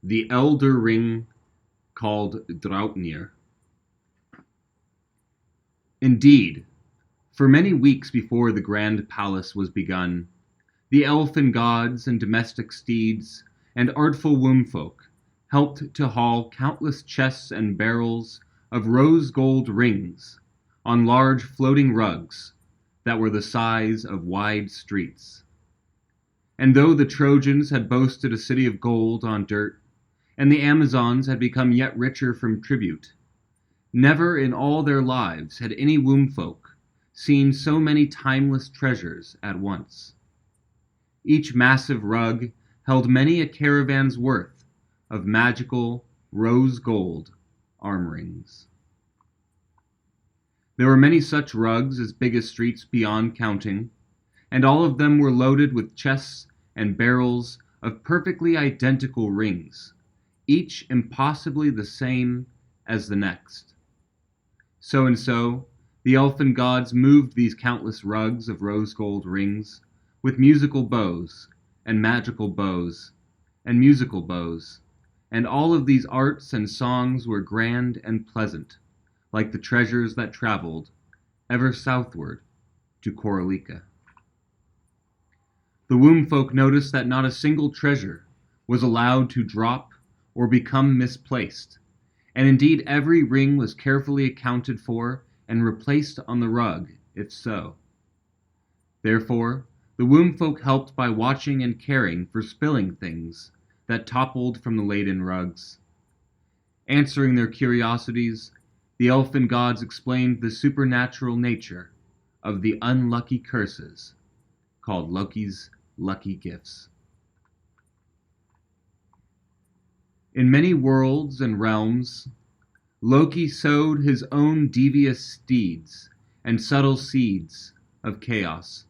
The elder ring called Draupnir. Indeed, for many weeks before the grand palace was begun, the elfin gods and domestic steeds and artful wombfolk helped to haul countless chests and barrels of rose-gold rings on large floating rugs that were the size of wide streets. And though the Trojans had boasted a city of gold on dirt, and the Amazons had become yet richer from tribute, never in all their lives had any wombfolk seen so many timeless treasures at once. Each massive rug held many a caravan's worth of magical rose-gold arm rings. There were many such rugs as big as streets beyond counting, and all of them were loaded with chests and barrels of perfectly identical rings, each impossibly the same as the next. So and so, the elfin gods moved these countless rugs of rose-gold rings with musical bows, and magical bows, and musical bows, and all of these arts and songs were grand and pleasant, like the treasures that traveled ever southward to Koralia. The wombfolk noticed that not a single treasure was allowed to drop or become misplaced, and indeed every ring was carefully accounted for and replaced on the rug, if so. Therefore, the wombfolk helped by watching and caring for spilling things that toppled from the laden rugs. Answering their curiosities, the elfin gods explained the supernatural nature of the unlucky curses, called Loki's lucky gifts. In many worlds and realms, Loki sowed his own devious deeds and subtle seeds of chaos.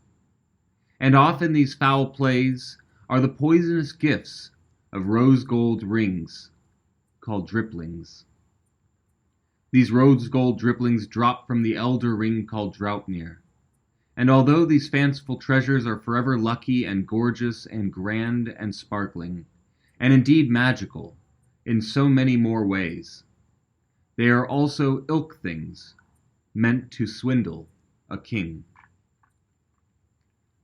And often these foul plays are the poisonous gifts of rose-gold rings, called dripplings. These rose-gold dripplings drop from the elder ring called Draupnir. And although these fanciful treasures are forever lucky and gorgeous and grand and sparkling, and indeed magical, in so many more ways, they are also ilk things, meant to swindle a king.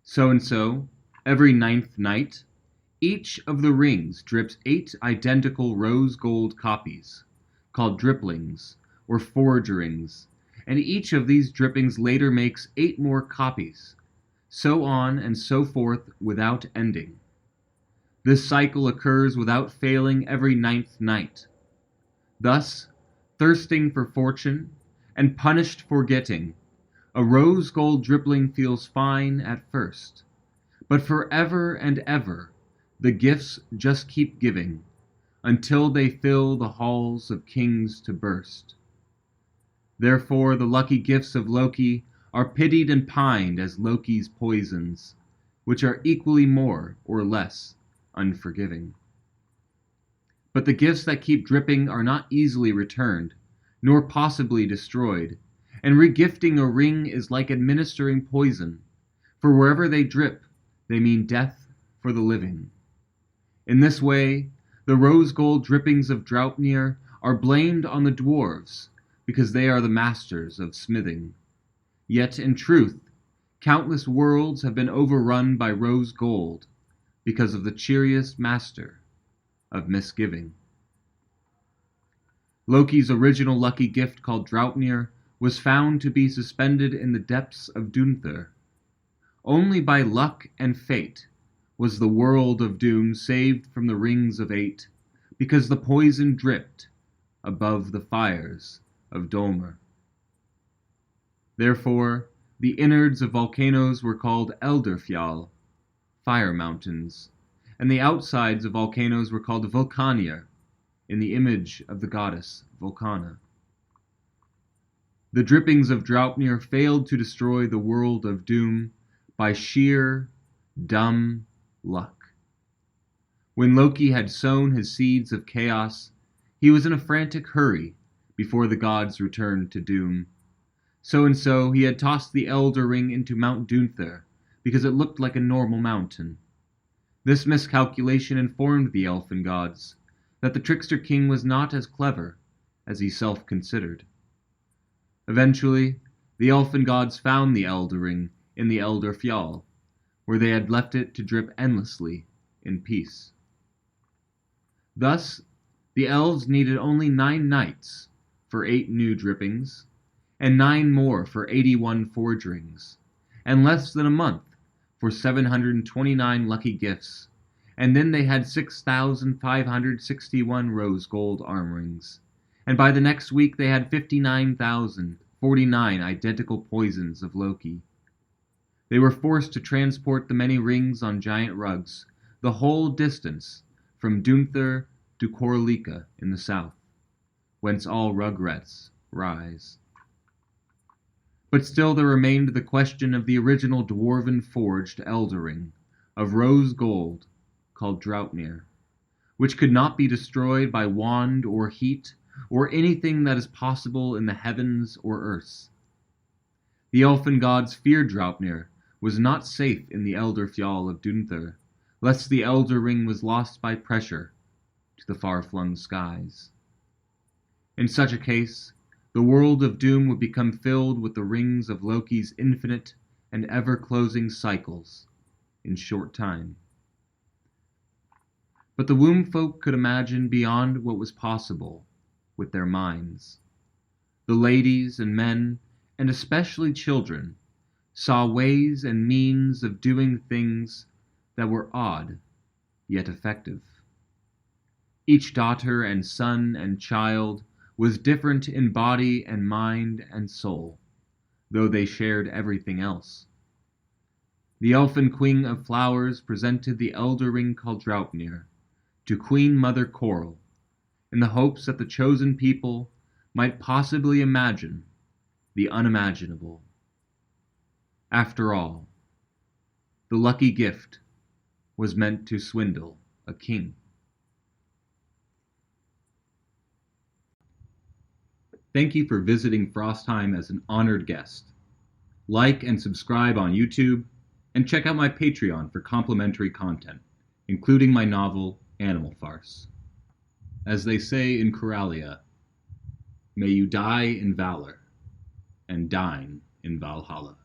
So and so, every 9th night, each of the rings drips 8 identical rose-gold copies, called dripplings or forgerings, and each of these drippings later makes 8 more copies, so on and so forth without ending. This cycle occurs without failing every 9th night. Thus, thirsting for fortune and punished for getting, a rose-gold drippling feels fine at first, but forever and ever the gifts just keep giving, until they fill the halls of kings to burst. Therefore the lucky gifts of Loki are pitied and pined as Loki's poisons, which are equally more or less unforgiving. But the gifts that keep dripping are not easily returned, nor possibly destroyed, and regifting a ring is like administering poison, for wherever they drip, they mean death for the living. In this way, the rose-gold drippings of Draupnir are blamed on the dwarves, because they are the masters of smithing. Yet, in truth, countless worlds have been overrun by rose-gold, because of the cheeriest master of misgiving. Loki's original lucky gift called Draupnir was found to be suspended in the depths of Dunthur. Only by luck and fate was the world of doom saved from the rings of 8, because the poison dripped above the fires of Dolmer. Therefore, the innards of volcanoes were called Elderfjall, fire mountains, and the outsides of volcanoes were called Vulkanir, in the image of the goddess Vulcana. The drippings of Draupnir failed to destroy the world of doom by sheer, dumb luck. When Loki had sown his seeds of chaos, he was in a frantic hurry before the gods returned to doom. So and so he had tossed the Elder Ring into Mount Dunthur, because it looked like a normal mountain. This miscalculation informed the elfin gods, that the trickster king was not as clever as he self-considered. Eventually, the elfin gods found the Elder Ring in the Elder Fjall, where they had left it to drip endlessly in peace. Thus, the elves needed only 9 nights for 8 new drippings, and 9 more for 81 forge rings, and less than a month for 729 lucky gifts, and then they had 6,561 rose gold arm rings, and by the next week they had 59,049 identical poisons of Loki. They were forced to transport the many rings on giant rugs, the whole distance from Dunthir to Koralika in the south, whence all rugrets rise. But still there remained the question of the original dwarven forged elder ring of rose gold called Draupnir, which could not be destroyed by wand or heat or anything that is possible in the heavens or earth. The elfin gods feared Draupnir was not safe in the Elder Fjall of Dunthir, lest the elder ring was lost by pressure to the far-flung skies. In such a case, the world of doom would become filled with the rings of Loki's infinite and ever-closing cycles in short time. But the womb folk could imagine beyond what was possible with their minds. The ladies and men, and especially children, saw ways and means of doing things that were odd, yet effective. Each daughter and son and child was different in body and mind and soul, though they shared everything else. The elfin queen of flowers presented the elder ring called Draupnir to Queen Mother Coral, in the hopes that the chosen people might possibly imagine the unimaginable. After all, the lucky gift was meant to swindle a king. Thank you for visiting Frostheim as an honored guest. Like and subscribe on YouTube, and check out my Patreon for complimentary content, including my novel, Animal Farce. As they say in Koralia, may you die in valor, and dine in Valhalla.